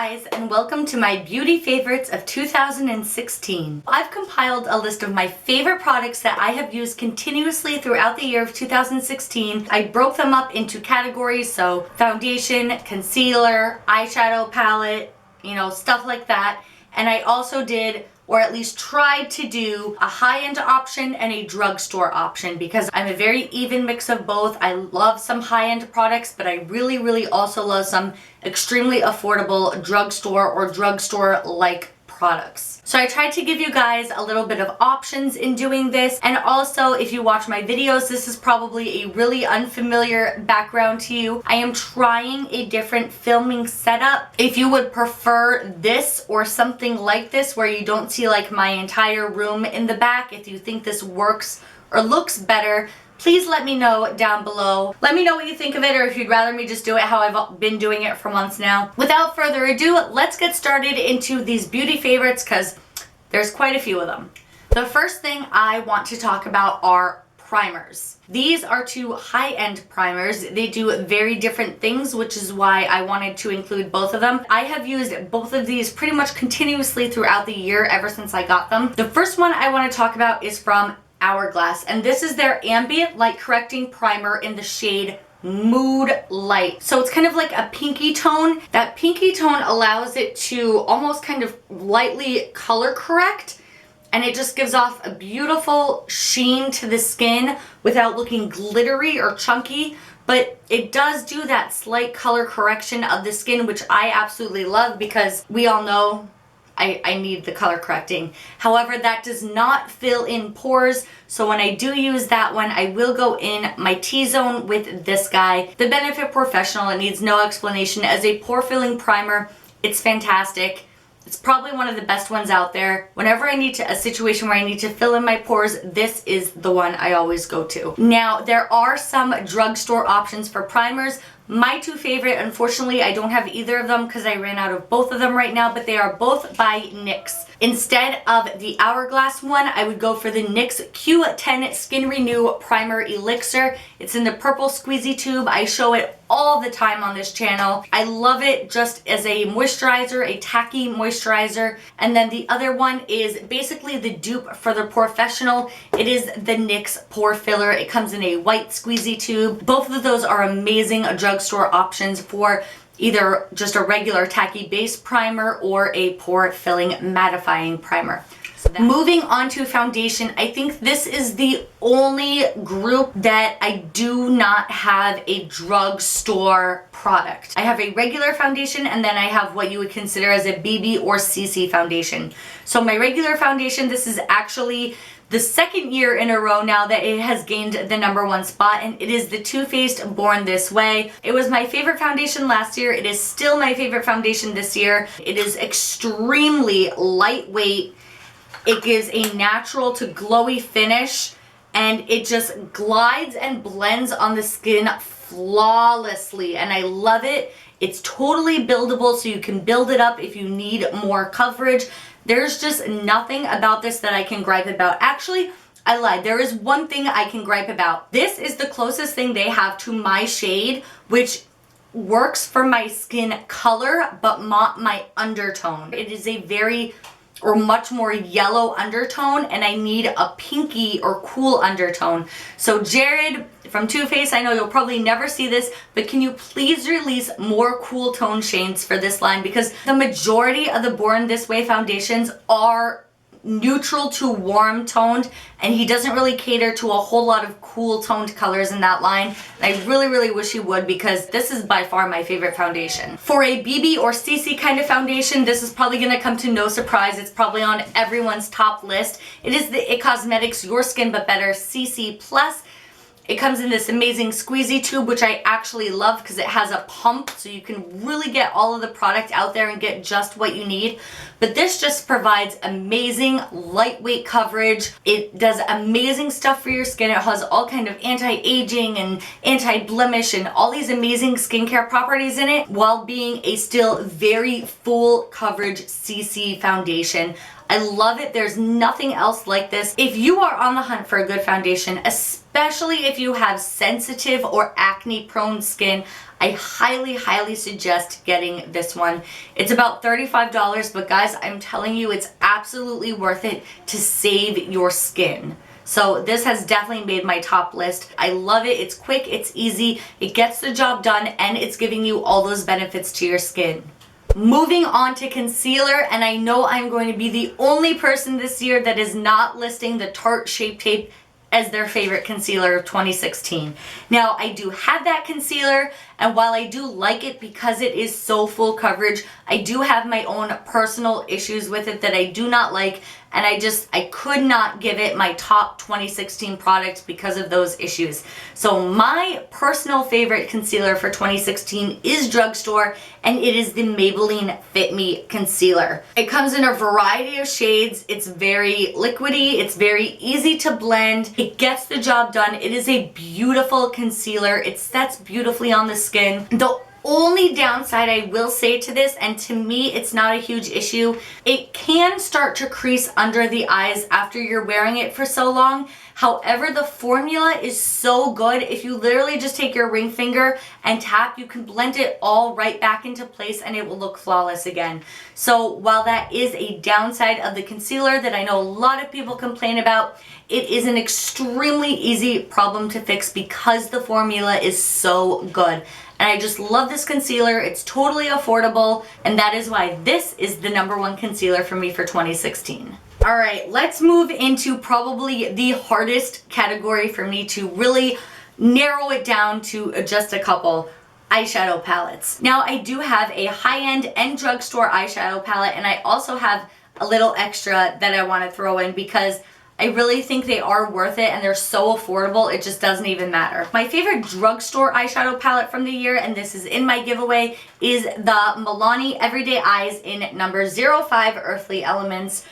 guys, and welcome to my beauty favorites of 2016. I've compiled a list of my favorite products that I have used continuously throughout the year of 2016. I broke them up into categories, so foundation, concealer, eyeshadow palette, stuff like that. And I also did, or at least tried to do, a high-end option and a drugstore option because I'm a very even mix of both. I love some high-end products, but I really also love some extremely affordable drugstore or drugstore-like products. So I tried to give you guys a little bit of options in doing this, and also if you watch my videos, this is probably a really unfamiliar background to you. I am trying a different filming setup. If you would prefer this or something like this where you don't see like my entire room in the back, if you think this works or looks better, please let me know down below. Let me know what you think of it, or if you'd rather me just do it how I've been doing it for months now. Without further ado, let's get started into these beauty favorites because there's quite a few of them. The first thing I want to talk about are primers. These are two high-end primers. They do very different things, which is why I wanted to include both of them. I have used both of these pretty much continuously throughout the year ever since I got them. The first one I want to talk about is from Hourglass, and this is their Ambient Light Correcting Primer in the shade Moodlight. So it's kind of like a pinky tone. That pinky tone allows it to almost kind of lightly color correct, and it just gives off a beautiful sheen to the skin without looking glittery or chunky. But it does do that slight color correction of the skin, which I absolutely love because we all know I need the color correcting. However, that does not fill in pores, so when I do use that one, I will go in my T-zone with this guy. The Benefit Professional, it needs no explanation. As a pore-filling primer, it's fantastic. It's probably one of the best ones out there. Whenever I need a situation where I need to fill in my pores, this is the one I always go to. Now, there are some drugstore options for primers. My two favorite, unfortunately, I don't have either of them because I ran out of both of them right now, but they are both by NYX. Instead of the Hourglass one, I would go for the NYX Q10 Skin Renew Primer Elixir. It's in the purple squeezy tube. I show it all the time on this channel. I love it just as a moisturizer, a tacky moisturizer. And then the other one is basically the dupe for the Professional. It is the NYX Pore Filler. It comes in a white squeezy tube. Both of those are amazing drugstore options for either just a regular tacky base primer or a pore filling mattifying primer. Moving on to foundation, I think this is the only group that I do not have a drugstore product. I have a regular foundation, and then I have what you would consider as a BB or CC foundation. So my regular foundation, this is actually the second year in a row now that it has gained the #1 spot, and it is the Too Faced Born This Way. It was my favorite foundation last year. It is still my favorite foundation this year. It is extremely lightweight. It gives a natural to glowy finish, and it just glides and blends on the skin flawlessly, and I love it. It's totally buildable, so you can build it up if you need more coverage. There's just nothing about this that I can gripe about. Actually, I lied. There is one thing I can gripe about. This is the closest thing they have to my shade, which works for my skin color, but not my undertone. It is a much more yellow undertone, and I need a pinky or cool undertone. So Jared from Too Faced, I know you'll probably never see this, but can you please release more cool tone shades for this line, because the majority of the Born This Way foundations are neutral to warm toned, and he doesn't really cater to a whole lot of cool toned colors in that line. And I really wish he would, because this is by far my favorite foundation. For a BB or CC kind of foundation, this is probably going to come to no surprise. It's probably on everyone's top list. It is the IT Cosmetics Your Skin But Better CC Plus. It comes in this amazing squeezy tube, which I actually love because it has a pump, so you can really get all of the product out there and get just what you need. But this just provides amazing lightweight coverage. It does amazing stuff for your skin. It has all kind of anti-aging and anti-blemish and all these amazing skincare properties in it, while being a still very full coverage CC foundation. I love it. There's nothing else like this. If you are on the hunt for a good foundation, especially if you have sensitive or acne prone skin, I highly suggest getting this one. It's about $35, but guys, I'm telling you, it's absolutely worth it to save your skin. So this has definitely made my top list. I love it. It's quick, it's easy, it gets the job done, and it's giving you all those benefits to your skin. Moving on to concealer, and I know I'm going to be the only person this year that is not listing the Tarte Shape Tape as their favorite concealer of 2016. Now, I do have that concealer, and while I do like it because it is so full coverage, I do have my own personal issues with it that I do not like, and I could not give it my top 2016 product because of those issues. So my personal favorite concealer for 2016 is drugstore, and it is the Maybelline Fit Me Concealer. It comes in a variety of shades. It's very liquidy. It's very easy to blend. It gets the job done. It is a beautiful concealer. It sets beautifully on the skin. The only downside I will say to this, and to me it's not a huge issue, it can start to crease under the eyes after you're wearing it for so long. However, the formula is so good. If you literally just take your ring finger and tap, you can blend it all right back into place and it will look flawless again. So while that is a downside of the concealer that I know a lot of people complain about, it is an extremely easy problem to fix because the formula is so good. And I just love this concealer. It's totally affordable, and that is why this is the #1 concealer for me for 2016. All right, let's move into probably the hardest category for me to really narrow it down to just a couple: eyeshadow palettes. Now, I do have a high-end and drugstore eyeshadow palette, and I also have a little extra that I want to throw in because I really think they are worth it and they're so affordable, it just doesn't even matter. My favorite drugstore eyeshadow palette from the year, and this is in my giveaway, is the Milani Everyday Eyes in number 05 Earthly Elements.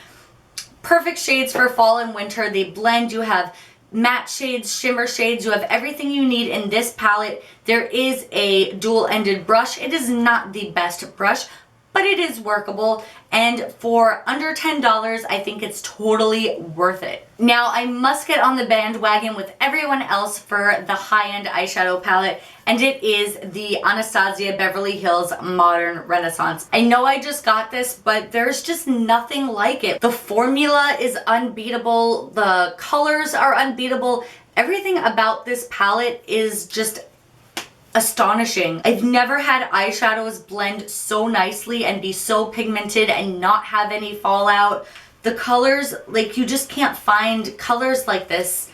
Perfect shades for fall and winter. They blend. You have matte shades, shimmer shades. You have everything you need in this palette. There is a dual-ended brush. It is not the best brush, but it is workable, and for under $10, I think it's totally worth it. Now, I must get on the bandwagon with everyone else for the high-end eyeshadow palette, and it is the Anastasia Beverly Hills Modern Renaissance. I know I just got this, but there's just nothing like it. The formula is unbeatable, the colors are unbeatable, everything about this palette is just astonishing. I've never had eyeshadows blend so nicely and be so pigmented and not have any fallout. The colors, like, you just can't find colors like this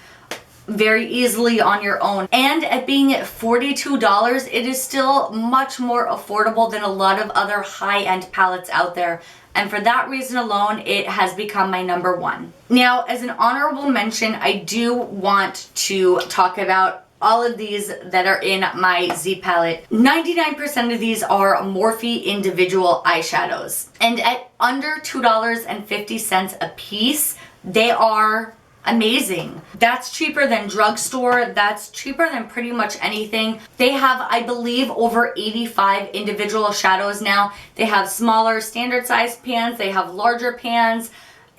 very easily on your own. And at being at $42, it is still much more affordable than a lot of other high-end palettes out there. And for that reason alone, it has become my #1. Now, as an honorable mention, I do want to talk about all of these that are in my Z palette. 99% of these are Morphe individual eyeshadows. And at under $2.50 a piece, they are amazing. That's cheaper than drugstore. That's cheaper than pretty much anything. They have, I believe, over 85 individual shadows now. They have smaller standard size pans. They have larger pans.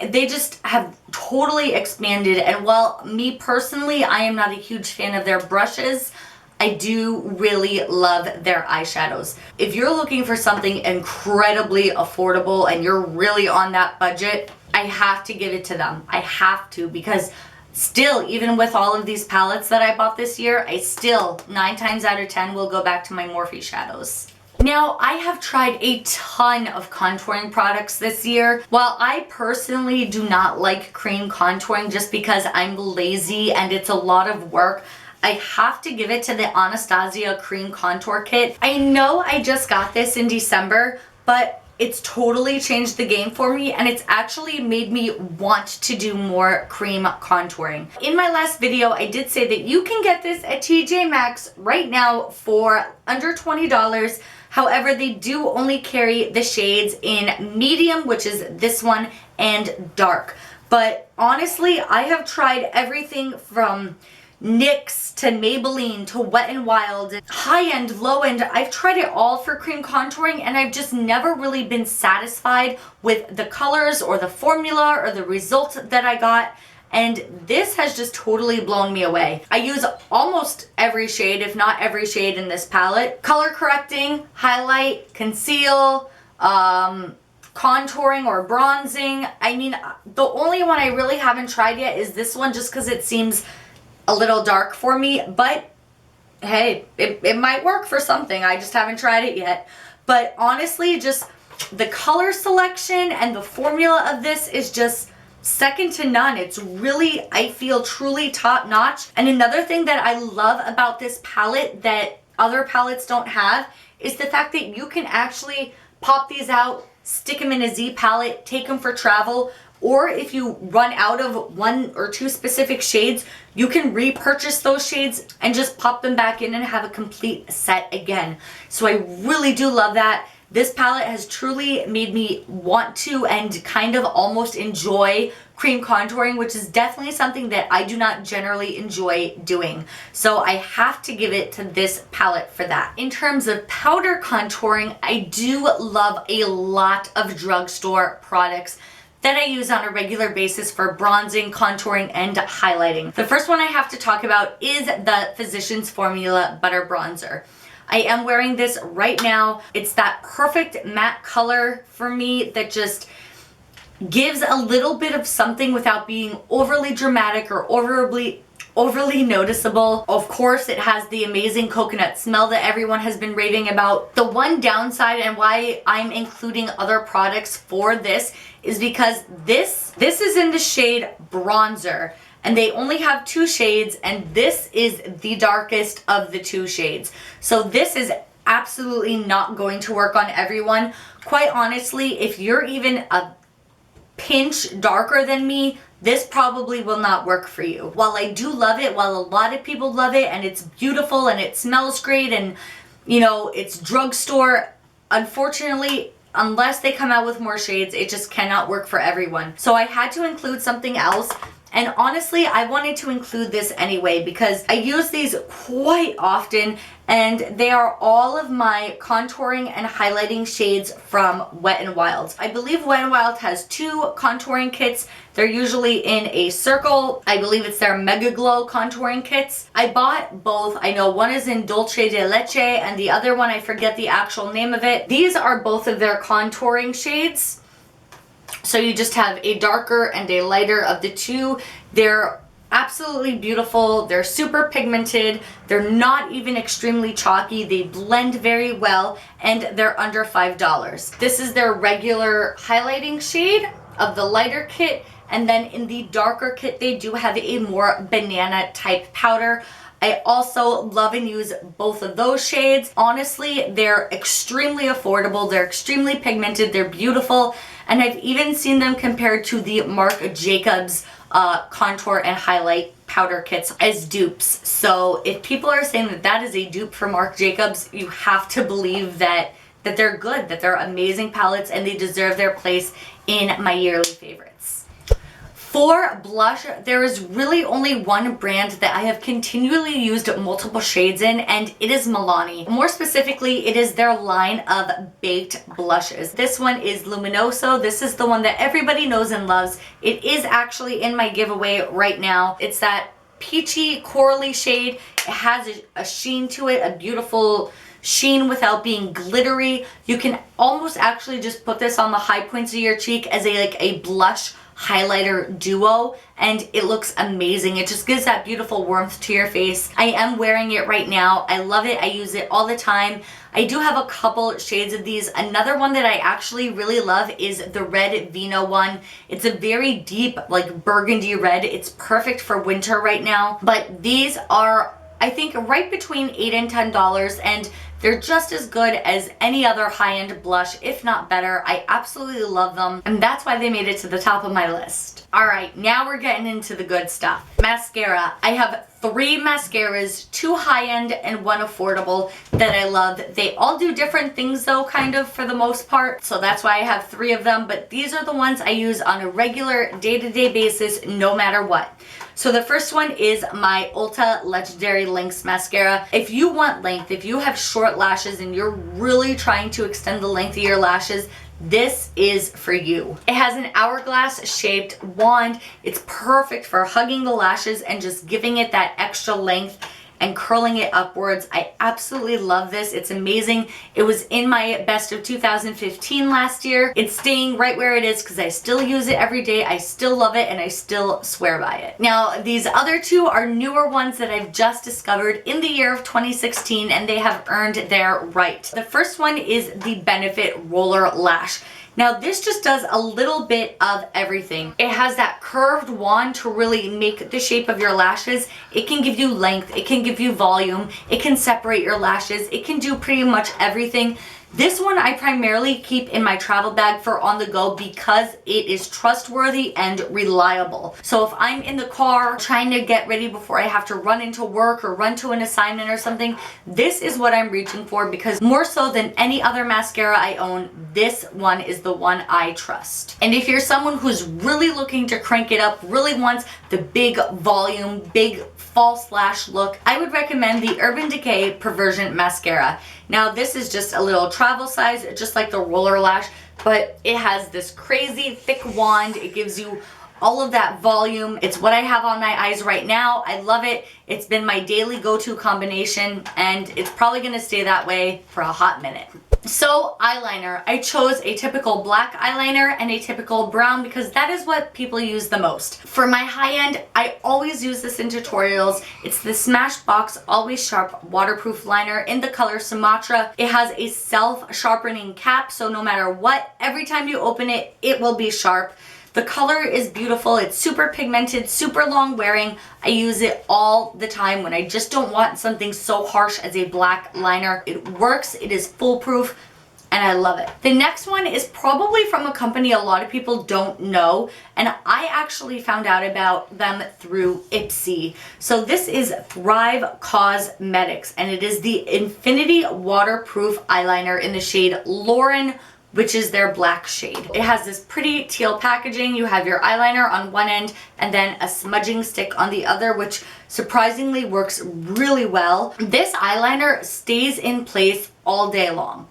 They just have totally expanded, and while me personally, I am not a huge fan of their brushes, I do really love their eyeshadows. If you're looking for something incredibly affordable and you're really on that budget, I have to give it to them. I have to, because still, even with all of these palettes that I bought this year, I still, 9 times out of 10, will go back to my Morphe shadows. Now, I have tried a ton of contouring products this year. While I personally do not like cream contouring just because I'm lazy and it's a lot of work, I have to give it to the Anastasia Cream Contour Kit. I know I just got this in December, but it's totally changed the game for me, and it's actually made me want to do more cream contouring. In my last video, I did say that you can get this at TJ Maxx right now for under $20. However, they do only carry the shades in medium, which is this one, and dark. But honestly, I have tried everything from NYX to Maybelline to Wet n Wild, high-end, low-end. I've tried it all for cream contouring, and I've just never really been satisfied with the colors or the formula or the result that I got. And this has just totally blown me away. I use almost every shade, if not every shade in this palette. Color correcting, highlight, conceal, contouring or bronzing. I mean, the only one I really haven't tried yet is this one, just because it seems a little dark for me, but hey, it might work for something. I just haven't tried it yet. But honestly, just the color selection and the formula of this is just second to none. It's really, I feel, truly top notch. And another thing that I love about this palette that other palettes don't have is the fact that you can actually pop these out, stick them in a Z palette, take them for travel, or if you run out of one or two specific shades, you can repurchase those shades and just pop them back in and have a complete set again. So I really do love that. This palette has truly made me want to and kind of almost enjoy cream contouring, which is definitely something that I do not generally enjoy doing. So I have to give it to this palette for that. In terms of powder contouring, I do love a lot of drugstore products that I use on a regular basis for bronzing, contouring, and highlighting. The first one I have to talk about is the Physicians Formula Butter Bronzer. I am wearing this right now. It's that perfect matte color for me that just gives a little bit of something without being overly dramatic or overly noticeable. Of course, it has the amazing coconut smell that everyone has been raving about. The one downside and why I'm including other products for this is because this is in the shade Bronzer, and they only have 2 shades, and this is the darkest of the 2 shades. So this is absolutely not going to work on everyone. Quite honestly, if you're even a pinch darker than me, this probably will not work for you. While I do love it, while a lot of people love it, and it's beautiful and it smells great, and you know, it's drugstore, unfortunately, unless they come out with more shades, it just cannot work for everyone. So I had to include something else. And honestly, I wanted to include this anyway because I use these quite often, and they are all of my contouring and highlighting shades from Wet n Wild. I believe Wet n Wild has 2 contouring kits. They're usually in a circle. I believe it's their Mega Glow contouring kits. I bought both. I know one is in Dulce de Leche and the other one, I forget the actual name of it. These are both of their contouring shades. So you just have a darker and a lighter of the 2. They're absolutely beautiful. They're super pigmented. They're not even extremely chalky. They blend very well, and they're under $5. This is their regular highlighting shade of the lighter kit, and then in the darker kit they do have a more banana type powder. I also love and use both of those shades. Honestly, they're extremely affordable. They're extremely pigmented. They're beautiful. And I've even seen them compared to the Marc Jacobs contour and highlight powder kits as dupes. So if people are saying that that is a dupe for Marc Jacobs, you have to believe that they're good, that they're amazing palettes, and they deserve their place in my yearly favorites. For blush, there is really only one brand that I have continually used multiple shades in, and it is Milani. More specifically, it is their line of baked blushes. This one is Luminoso. This is the one that everybody knows and loves. It is actually in my giveaway right now. It's that peachy, corally shade. It has a sheen to it, a beautiful sheen without being glittery. You can almost actually just put this on the high points of your cheek as a blush highlighter duo, and it looks amazing. It just gives that beautiful warmth to your face. I am wearing it right now. I love it. I use it all the time. I do have a couple shades of these. Another one that I actually really love is the red Vino one. It's a very deep, like burgundy red. It's perfect for winter right now. But these are, I think, right between $8 and $10, and they're just as good as any other high-end blush, if not better. I absolutely love them, and that's why they made it to the top of my list. Alright, now we're getting into the good stuff. Mascara. I have 3 mascaras, 2 high-end and 1 affordable that I love. They all do different things though, kind of, for the most part. So that's why I have 3 of them, but these are the ones I use on a regular day-to-day basis, no matter what. So the first one is my Ulta Legendary Lengths Mascara. If you want length, if you have short lashes and you're really trying to extend the length of your lashes, this is for you. It has an hourglass shaped wand. It's perfect for hugging the lashes and just giving it that extra length and curling it upwards. I absolutely love this. It's amazing. It was in my best of 2015 last year. It's staying right where it is because I still use it every day. I still love it and I still swear by it. Now, these other 2 are newer ones that I've just discovered in the year of 2016, and they have earned their right. The first one is the Benefit Roller Lash. Now this just does a little bit of everything. It has that curved wand to really make the shape of your lashes. It can give you length, it can give you volume, it can separate your lashes, it can do pretty much everything. This one I primarily keep in my travel bag for on the go because it is trustworthy and reliable. So if I'm in the car trying to get ready before I have to run into work or run to an assignment or something, this is what I'm reaching for, because more so than any other mascara I own, this one is the one I trust. And if you're someone who's really looking to crank it up, really wants the big volume, big false lash look, I would recommend the Urban Decay Perversion Mascara. Now this is just a little travel size, just like the Roller Lash, but it has this crazy thick wand. It gives you all of that volume. It's what I have on my eyes right now. I love it. It's been my daily go-to combination, and it's probably gonna stay that way for a hot minute. So eyeliner, I chose a typical black eyeliner and a typical brown because that is what people use the most. For my high end, I always use this in tutorials. It's the Smashbox Always Sharp Waterproof Liner in the color Sumatra. It has a self-sharpening cap, so no matter what, every time you open it, it will be sharp. The color is beautiful. It's super pigmented, super long wearing. I use it all the time when I just don't want something so harsh as a black liner. It works, it is foolproof, and I love it. The next one is probably from a company a lot of people don't know, and I actually found out about them through IPSY. So this is Thrive Cosmetics, and it is the Infinity Waterproof Eyeliner in the shade Lauren, which is their black shade. It has this pretty teal packaging. You have your eyeliner on one end and then a smudging stick on the other, which surprisingly works really well. This eyeliner stays in place all day long.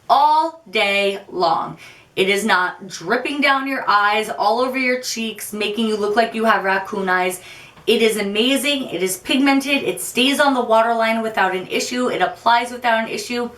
All day long. It is not dripping down your eyes, all over your cheeks, making you look like you have raccoon eyes. It is amazing. It is pigmented. It stays on the waterline without an issue. It applies without an issue.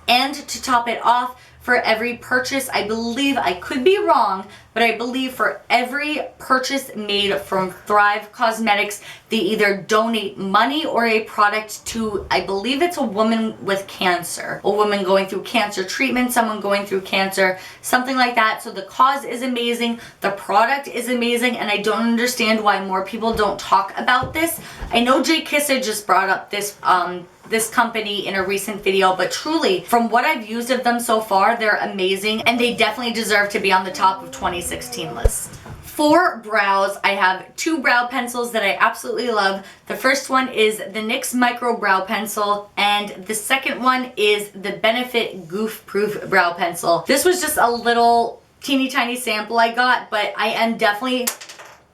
And to top it off, for every purchase, I believe, I could be wrong, but I believe for every purchase made from Thrive Cosmetics, they either donate money or a product to, I believe it's a woman with cancer, a woman going through cancer treatment, someone going through cancer, something like that. So the cause is amazing, the product is amazing, and I don't understand why more people don't talk about this. I know Jay Kissa just brought up this company in a recent video, but truly, from what I've used of them so far, they're amazing, and they definitely deserve to be on the top of 2016 list. For brows, I have 2 brow pencils that I absolutely love. The first one is the NYX Micro Brow Pencil, and the second one is the Benefit Goof Proof Brow Pencil. This was just a little teeny tiny sample I got, but I am definitely,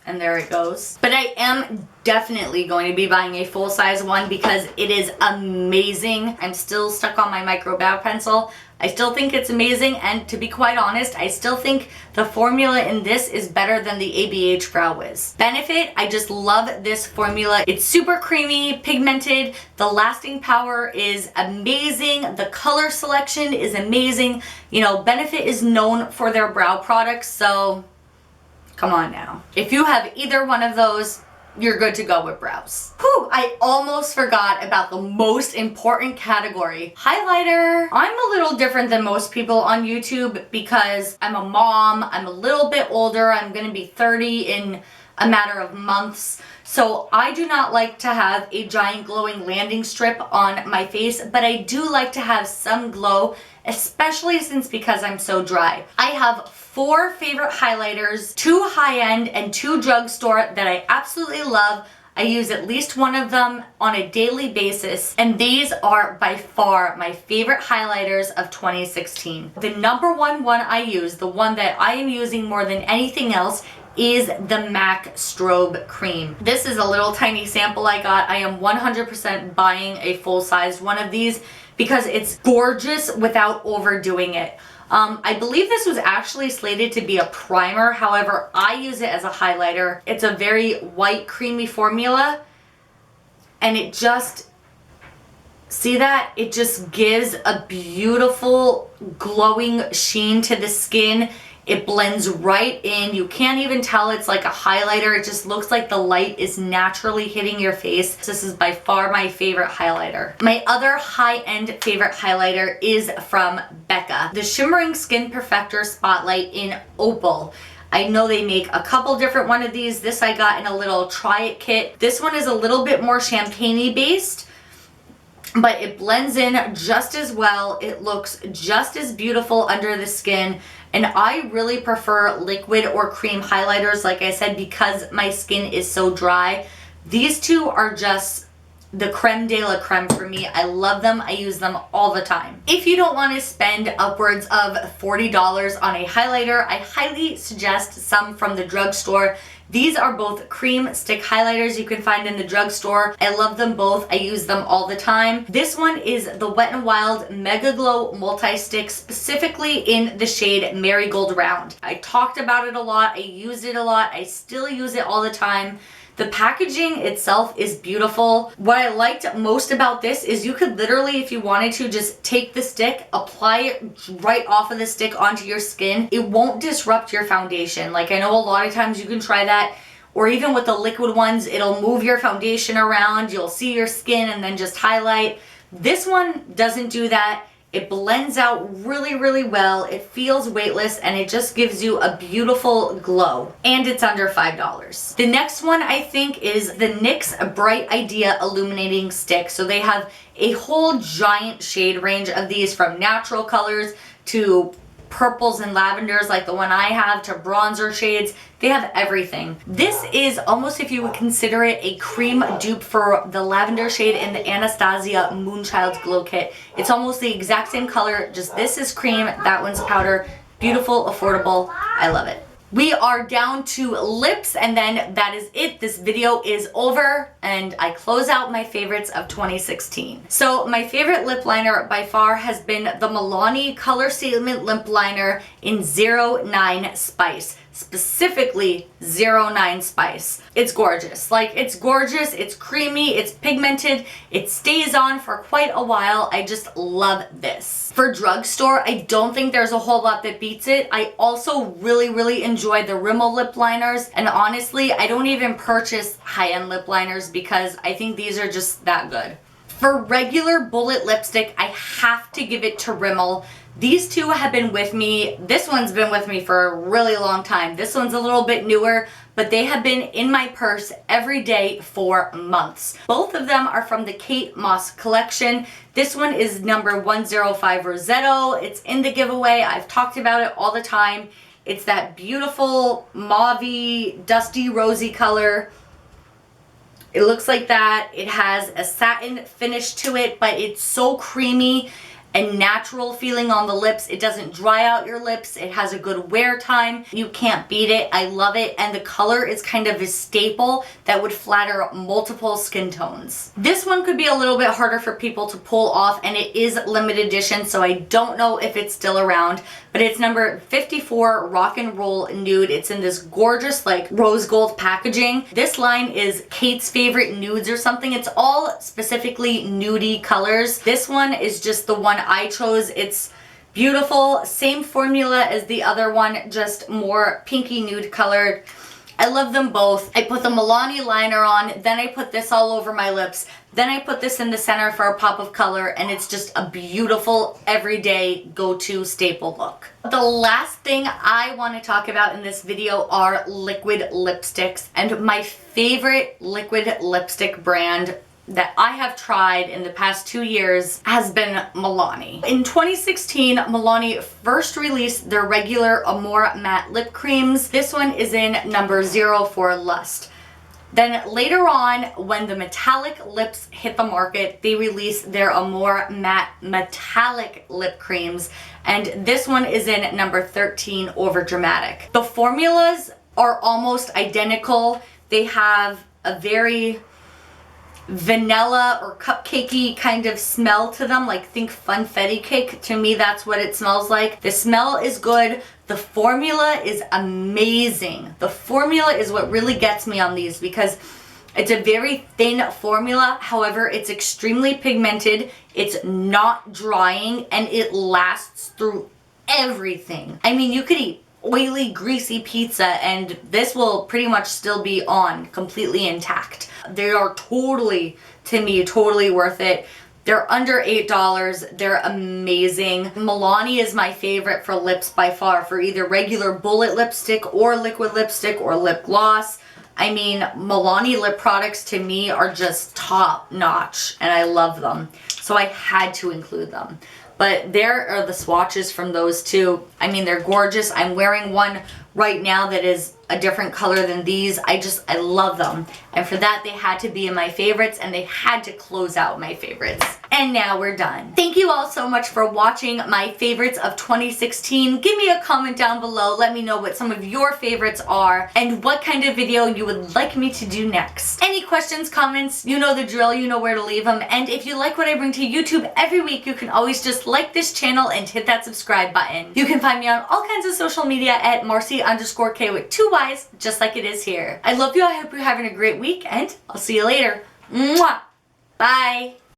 and there it goes. But I am definitely going to be buying a full-size one because it is amazing. I'm still stuck on my micro brow pencil. I still think it's amazing, and to be quite honest, I still think the formula in this is better than the ABH Brow Wiz. Benefit, I just love this formula. It's super creamy, pigmented, the lasting power is amazing, the color selection is amazing. You know, Benefit is known for their brow products, so come on now. If you have either one of those, you're good to go with brows. Whew, I almost forgot about the most important category, highlighter. I'm a little different than most people on YouTube because I'm a mom, I'm a little bit older, I'm gonna be 30 in a matter of months. So I do not like to have a giant glowing landing strip on my face, but I do like to have some glow, especially because I'm so dry. I have 4 favorite highlighters, 2 high-end and 2 drugstore that I absolutely love. I use at least one of them on a daily basis, and these are by far my favorite highlighters of 2016. The number one I use, the one that I am using more than anything else, is the MAC Strobe Cream. This is a little tiny sample I got. I am 100% buying a full-sized one of these because it's gorgeous without overdoing it. I believe this was actually slated to be a primer, however, I use it as a highlighter. It's a very white, creamy formula, and it just, see that? It just gives a beautiful glowing sheen to the skin. It blends right in. You can't even tell it's like a highlighter. It just looks like the light is naturally hitting your face. This is by far my favorite highlighter. My other high-end favorite highlighter is from Becca, the Shimmering Skin Perfector Spotlight in Opal. I know they make a couple different one of these. This I got in a little try it kit. This one is a little bit more champagne-y based, but it blends in just as well. It looks just as beautiful under the skin. And I really prefer liquid or cream highlighters, like I said, because my skin is so dry. These two are just the creme de la creme for me. I love them. I use them all the time. If you don't want to spend upwards of $40 on a highlighter, I highly suggest some from the drugstore. These are both cream stick highlighters you can find in the drugstore. I love them both. I use them all the time. This one is the Wet n Wild Mega Glow Multi-Stick, specifically in the shade Marigold Round. I talked about it a lot. I used it a lot. I still use it all the time. The packaging itself is beautiful. What I liked most about this is you could literally, if you wanted to, just take the stick, apply it right off of the stick onto your skin. It won't disrupt your foundation. Like, I know a lot of times you can try that, or even with the liquid ones, it'll move your foundation around. You'll see your skin and then just highlight. This one doesn't do that. It blends out really, really well. It feels weightless, and it just gives you a beautiful glow. And it's under $5. The next one I think is the NYX Bright Idea Illuminating Stick. So they have a whole giant shade range of these, from natural colors to purples and lavenders like the one I have, to bronzer shades. They have everything. This is almost, if you would consider it, a cream dupe for the lavender shade in the Anastasia Moonchild's Glow Kit. It's almost the exact same color, just this is cream, that one's powder. Beautiful, affordable, I love it. We are down to lips, and then that is it. This video is over, and I close out my favorites of 2016. So my favorite lip liner by far has been the Milani Color Statement Lip Liner in 09 Spice. Specifically 09 Spice. It's gorgeous. Like, it's gorgeous, it's creamy, it's pigmented, it stays on for quite a while. I just love this. For drugstore, I don't think there's a whole lot that beats it. I also really, really enjoy the Rimmel lip liners, and honestly, I don't even purchase high-end lip liners because I think these are just that good. For regular bullet lipstick, I have to give it to Rimmel. These two have been with me. This one's been with me for a really long time. This one's a little bit newer, but they have been in my purse every day for months. Both of them are from the Kate Moss collection. This one is number 105 Rosetto. It's in the giveaway. I've talked about it all the time. It's that beautiful mauve-y, dusty, rosy color. It looks like that. It has a satin finish to it, but it's so creamy and natural feeling on the lips. It doesn't dry out your lips. It has a good wear time. You can't beat it. I love it. And the color is kind of a staple that would flatter multiple skin tones. This one could be a little bit harder for people to pull off, and it is limited edition, so I don't know if it's still around, but it's number 54 Rock and Roll Nude. It's in this gorgeous like rose gold packaging. This line is Kate's favorite nudes or something. It's all specifically nudie colors. This one is just the one I chose. It's beautiful. Same formula as the other one, just more pinky nude colored. I love them both. I put the Milani liner on, then I put this all over my lips, Then I put this in the center for a pop of color, and it's just a beautiful everyday go-to staple look. The last thing I want to talk about in this video are liquid lipsticks, and my favorite liquid lipstick brand that I have tried in the past 2 years has been Milani. In 2016, Milani first released their regular Amore matte lip creams. This one is in number 04 Lust. Then later on, when the metallic lips hit the market, they released their Amore matte metallic lip creams, and this one is in number 13 Over Dramatic. The formulas are almost identical. They have a very vanilla or cupcakey kind of smell to them, like think funfetti cake. To me, that's what it smells like. The smell is good. The formula is amazing. The formula is what really gets me on these because it's a very thin formula. However, it's extremely pigmented. It's not drying, and it lasts through everything. I mean, you could eat oily, greasy pizza and this will pretty much still be on completely intact. They are totally, to me, totally worth it. They're under $8. They're amazing. Milani is my favorite for lips by far, for either regular bullet lipstick or liquid lipstick or lip gloss. I mean, Milani lip products to me are just top notch and I love them. So I had to include them. But there are the swatches from those two. I mean, they're gorgeous. I'm wearing one right now that is a different color than these. I love them. And for that, they had to be in my favorites and they had to close out my favorites. And now we're done. Thank you all so much for watching my favorites of 2016. Give me a comment down below. Let me know what some of your favorites are and what kind of video you would like me to do next. Any questions, comments, you know the drill, you know where to leave them. And if you like what I bring to YouTube every week, you can always just like this channel and hit that subscribe button. You can find me on all kinds of social media at Marcy_Kayy with 2 Y's, just like it is here. I love you. I hope you're having a great week and I'll see you later. Mwah! Bye!